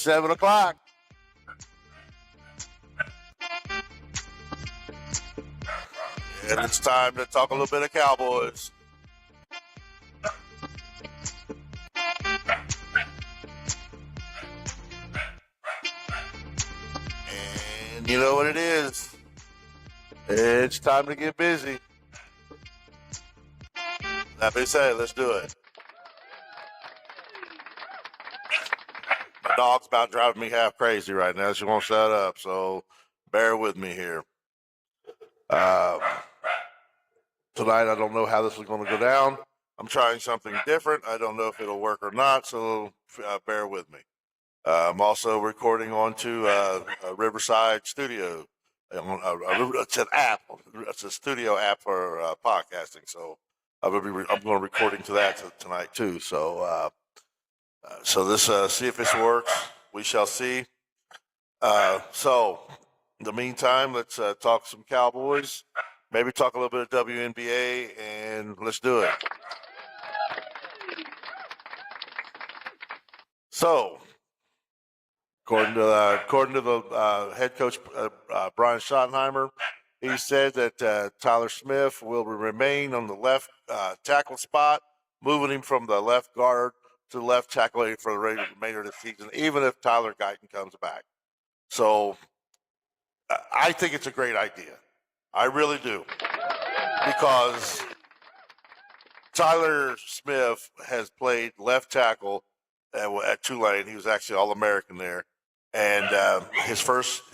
7 o'clock. And it's time to talk a little bit of Cowboys. And you know what it is. It's time to get busy. That being said, let's do it. My dog's about driving me half crazy right now. She won't shut up, so bear with me here. Tonight, I don't know how this is going to go down. I'm trying something different. I don't know if it'll work or not, so bear with me. I'm also recording onto a Riverside Studio. It's an app. It's a studio app for podcasting. So I'm going to be recording to that tonight too. So see if this works. We shall see. So in the meantime, let's talk some Cowboys. Maybe talk a little bit of WNBA, and let's do it. So, according to the head coach Brian Schottenheimer, he said that Tyler Smith will remain on the left tackle spot, moving him from the left guard to the left tackle for the remainder of the season, even if Tyler Guyton comes back. So, I think it's a great idea. I really do, because Tyler Smith has played left tackle at Tulane. He was actually All-American there, and his first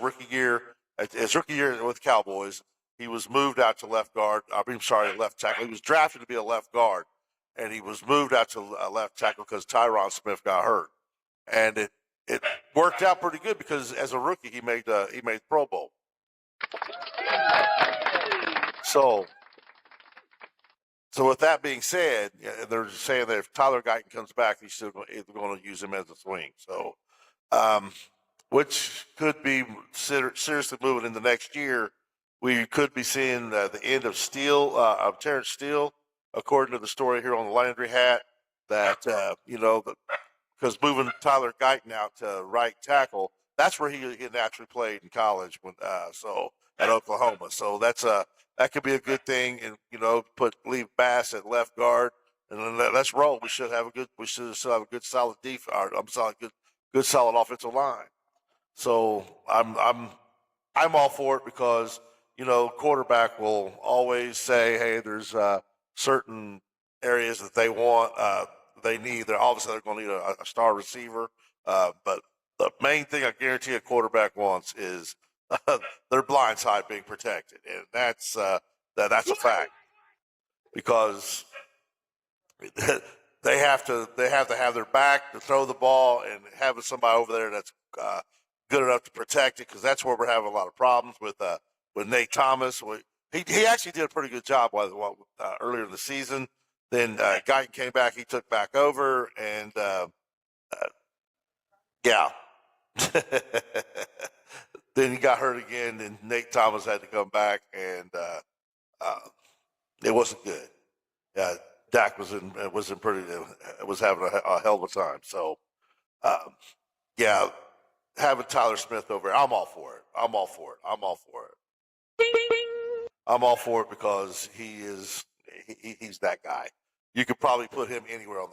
rookie year, his rookie year with Cowboys, he was moved out to left guard. Left tackle. He was drafted to be a left guard, and he was moved out to left tackle because Tyron Smith got hurt, and it worked out pretty good because as a rookie he made Pro Bowl. So with that being said, they're saying that if Tyler Guyton comes back, he's still going to use him as a swing. So, which could be seriously moving in the next year. We could be seeing the end of Terrence Steele, according to the story here on the Landry Hat, that, because moving Tyler Guyton out to right tackle, that's where he naturally played in college at Oklahoma. So that could be a good thing, and leave Bass at left guard, and then let's roll. We should still have a good solid good solid offensive line. So I'm all for it because quarterback will always say, hey, there's certain areas that they want, they need. They're obviously going to need a star receiver, but the main thing I guarantee a quarterback wants is their blind side being protected, and that's a fact, because they have to have their back to throw the ball, and having somebody over there that's good enough to protect it, because that's where we're having a lot of problems with Nate Thomas. He actually did a pretty good job earlier in the season. Then Guyton came back, he took back over, and yeah. Then he got hurt again, and Nate Thomas had to come back, and it wasn't good. Dak was having a hell of a time. So, having Tyler Smith over, I'm all for it. I'm all for it because he's that guy. You could probably put him anywhere on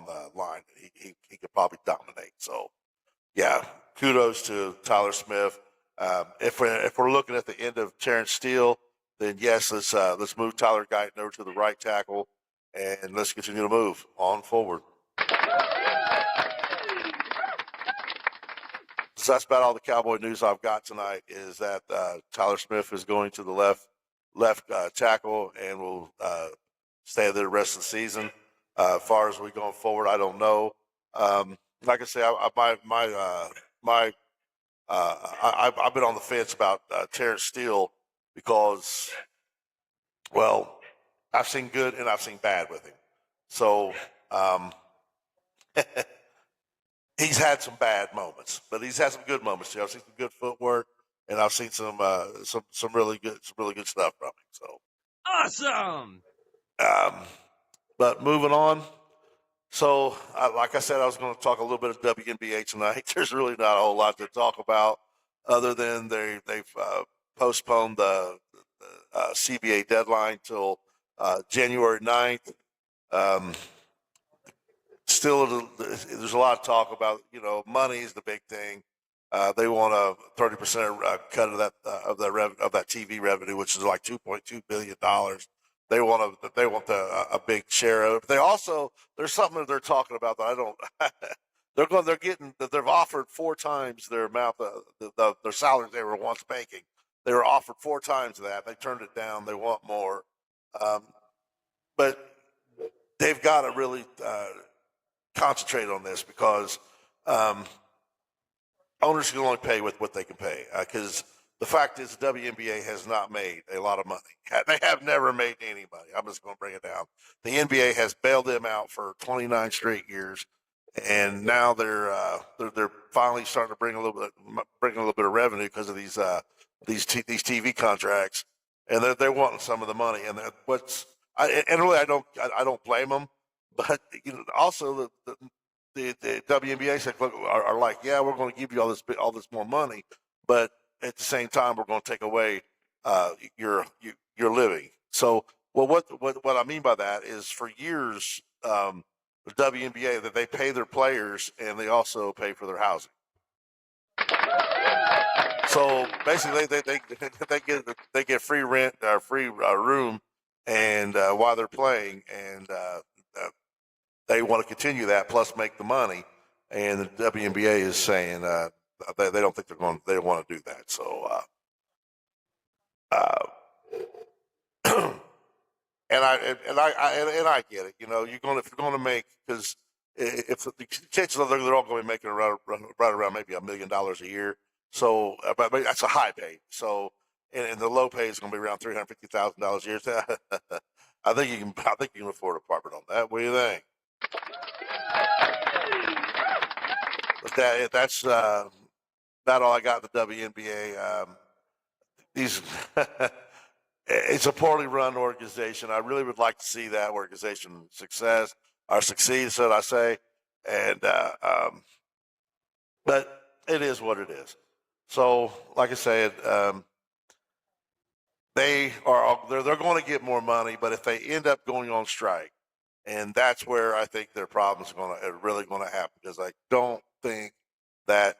the line. He could probably dominate. So, yeah, kudos to Tyler Smith. If we're looking at the end of Terrence Steele, then yes, let's move Tyler Guyton over to the right tackle, and let's continue to move on forward. So that's about all the Cowboy news I've got tonight. Is that Tyler Smith is going to the left tackle and will stay there the rest of the season. As far as we going forward, I don't know. Like I say, I've been on the fence about Terrence Steele because, well, I've seen good and I've seen bad with him. So he's had some bad moments, but he's had some good moments too. I've seen some good footwork, and I've seen some really good stuff from him. So awesome. But moving on, So, like I said, I was going to talk a little bit of WNBA tonight. There's really not a whole lot to talk about, other than they've postponed the CBA deadline till January 9th. Um, Still, there's a lot of talk about, money is the big thing. They want a 30% cut of that TV revenue, which is like $2.2 billion. They want a big share of it. There's something that they're talking about that I don't. They've offered four times their amount their salaries they were once making. They were offered four times that. They turned it down. They want more, um, but they've got to really concentrate on this, because um, owners can only pay with what they can pay. Because the fact is, the WNBA has not made a lot of money. They have never made any money. I'm just going to bring it down. The NBA has bailed them out for 29 straight years, and now they're finally starting to bring a little bit of revenue because of these TV contracts, and they're wanting some of the money. And really I don't blame them, but also the WNBA said, look, are like, yeah, we're going to give you all this more money, but at the same time, we're going to take away your living. So, well, what I mean by that is, for years, the WNBA, that they pay their players and they also pay for their housing. So basically, they get free rent, free room, and while they're playing, and they want to continue that, plus make the money. And the WNBA is saying they don't think they don't want to do that. So, and I get it. If you're going to make, because if the chances are they're all going to be making right around maybe $1 million a year. So, but that's a high pay. So, and the low pay is going to be around $350,000 a year. I think you can afford an apartment on that. What do you think? But that's about all I got in the WNBA. These it's a poorly run organization. I really would like to see that organization succeed, so I say. And but it is what it is. So, like I said, they're going to get more money, but if they end up going on strike, and that's where I think their problems are really going to happen, because I don't think that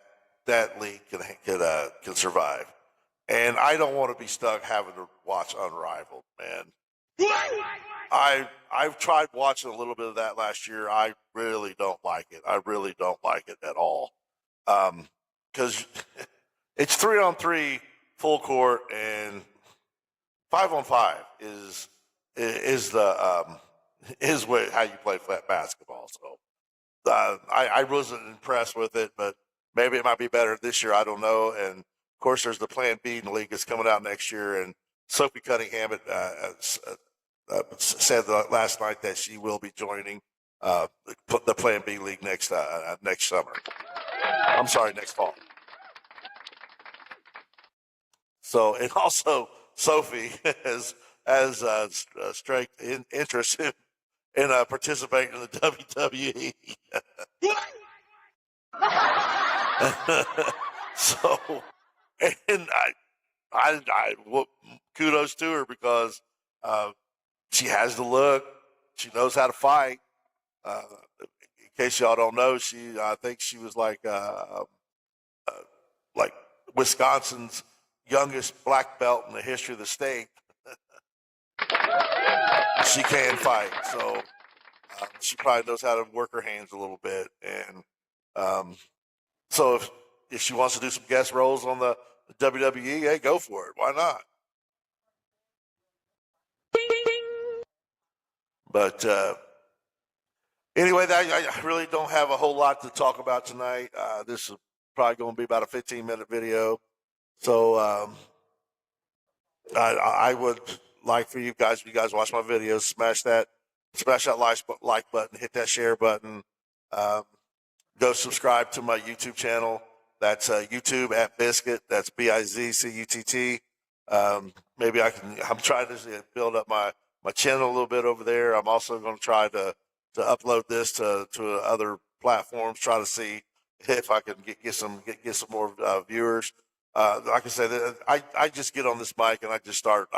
league can survive. And I don't want to be stuck having to watch Unrivaled, man. I've tried watching a little bit of that last year. I really don't like it. I really don't like it at all. Because it's 3-on-3 full court, and 5-on-5 is how you play flat basketball. So I wasn't impressed with it, but maybe it might be better this year. I don't know. And of course, there's the Plan B in the league that's coming out next year. And Sophie Cunningham said last night that she will be joining the Plan B league next summer. I'm sorry, next fall. So, and also Sophie has straight interest in participating in the WWE. So, and well, kudos to her, because she has the look. She knows how to fight. In case y'all don't know, I think she was like Wisconsin's youngest black belt in the history of the state. She can fight, so she probably knows how to work her hands a little bit. And so if she wants to do some guest roles on the WWE, hey, go for it. Why not? But anyway, I really don't have a whole lot to talk about tonight. This is probably going to be about a 15-minute video. So I would like for you guys, if you guys watch my videos, smash that like button, hit that share button. Go subscribe to my YouTube channel. That's YouTube at Bizcutt. That's BIZCUTT. Maybe I'm trying to build up my channel a little bit over there. I'm also going to try to upload this to other platforms, try to see if I can get some more viewers. Like I said, I just get on this mic and I just start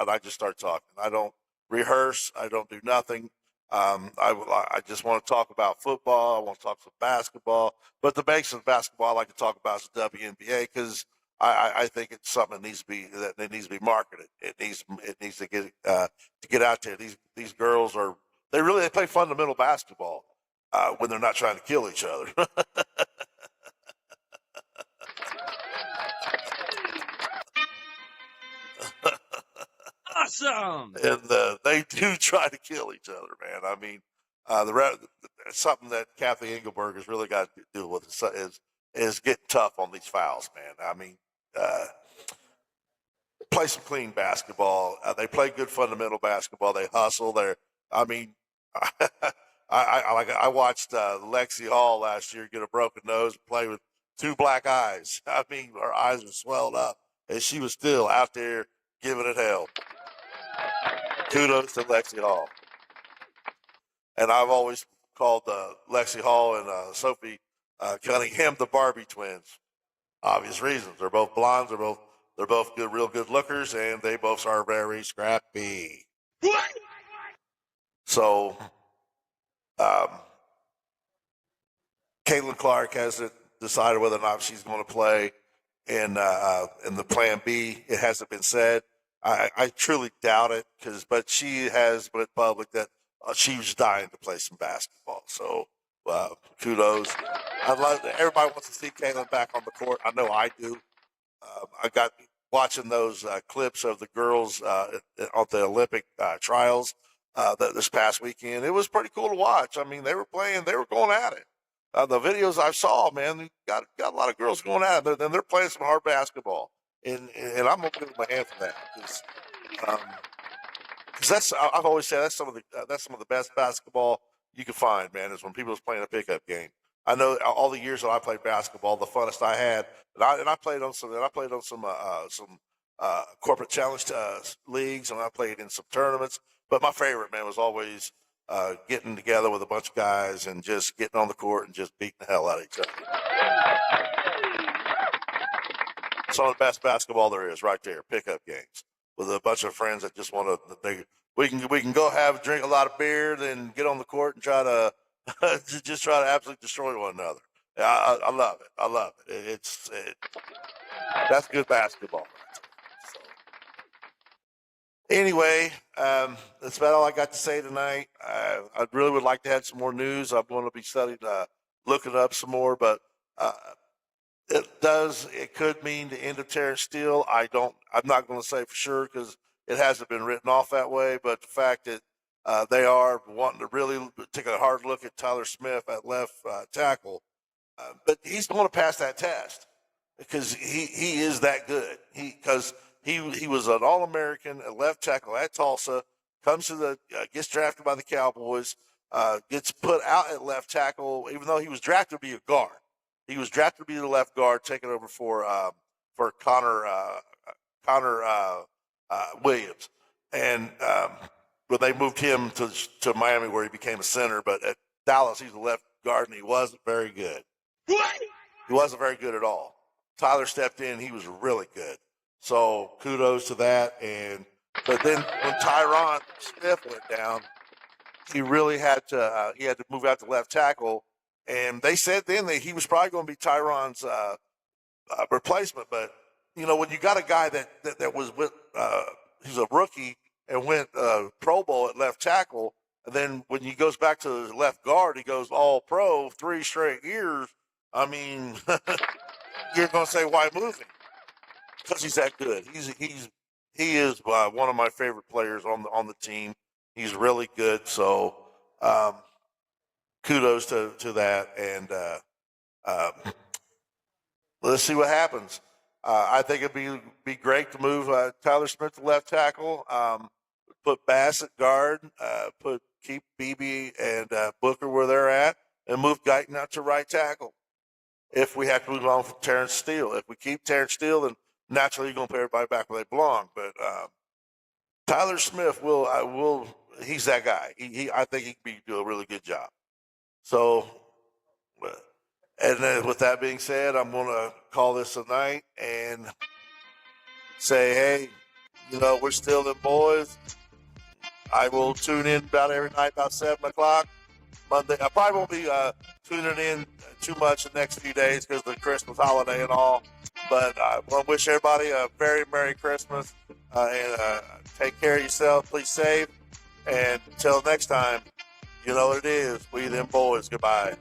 talking. I don't rehearse. I don't do nothing. I just want to talk about football. I want to talk some basketball. But the basics of basketball I like to talk about is the WNBA because I think it's something that needs to be marketed. It needs to get out there. These girls they play fundamental basketball when they're not trying to kill each other. Awesome. And they do try to kill each other, man. I mean, something that Kathy Engelberg has really got to do with is getting tough on these fouls, man. I mean, uh, play some clean basketball. They play good fundamental basketball. They hustle. I mean, I watched Lexi Hall last year get a broken nose and play with two black eyes. I mean, her eyes were swelled up, and she was still out there giving it hell. Kudos to Lexi Hall. And I've always called Lexi Hall and Sophie Cunningham the Barbie twins. Obvious reasons. They're both blondes. They're both good, real good lookers, and they both are very scrappy. What? So, Caitlin Clark hasn't decided whether or not she's going to play in the Plan B. It hasn't been said. I truly doubt it but she has went public that she was dying to play some basketball. So kudos. Everybody wants to see Caitlin back on the court. I know I do. I got watching those clips of the girls on the Olympic trials this past weekend. It was pretty cool to watch. I mean, they were going at it. The videos I saw, man, got a lot of girls going at it. They're playing some hard basketball, and I'm gonna give them a hand for that because I've always said that's some of the best basketball you can find, man. Is when people are playing a pickup game. I know all the years that I played basketball, the funnest I had, and I played on some corporate challenge leagues, and I played in some tournaments. But my favorite, man, was always getting together with a bunch of guys and just getting on the court and just beating the hell out of each other. Some of the best basketball there is, right there, pickup games with a bunch of friends that just want to. We can go drink a lot of beer, then get on the court and try to just try to absolutely destroy one another. I love it. I love it. That's good basketball. So, anyway, that's about all I got to say tonight. I really would like to have some more news. I'm going to be studying, looking up some more, but it could mean the end of Terrence Steele. I'm not going to say for sure because it hasn't been written off that way, but the fact that they are wanting to really take a hard look at Tyler Smith at left tackle. But he's going to pass that test because he is that good. He was an All-American at left tackle at Tulsa, gets drafted by the Cowboys, gets put out at left tackle, even though he was drafted to be a guard. He was drafted to be the left guard, taking over for Connor Williams. And but they moved him to Miami where he became a center. But at Dallas, he's a left guard, and he wasn't very good. What? He wasn't very good at all. Tyler stepped in; he was really good. So kudos to that. But then when Tyron Smith went down, he really had to move out to left tackle. And they said then that he was probably going to be Tyron's replacement. But when you got a guy that was with he's a rookie and went Pro Bowl at left tackle, and then when he goes back to the left guard, he goes All Pro 3 straight years. I mean, you're going to say why move him? Because he's that good. He is one of my favorite players on the team. He's really good. So kudos to that, and let's see what happens. I think it'd be great to move Tyler Smith to left tackle, put Bass at guard, keep BB and Booker where they're at, and move Guyton out to right tackle. If we have to move on from Terrence Steele, if we keep Terrence Steele, then naturally you're going to put everybody back where they belong. But Tyler Smith he's that guy. I think he can do a really good job. So, and then with that being said, I'm going to call this a night and say, hey, we're still them boys. I will tune in about every night about 7 o'clock Monday. I probably won't be tuning in too much the next few days because of the Christmas holiday and all. But I want to wish everybody a very Merry Christmas and take care of yourself. Please safe. And until next time, you know what it is. We them boys. Goodbye.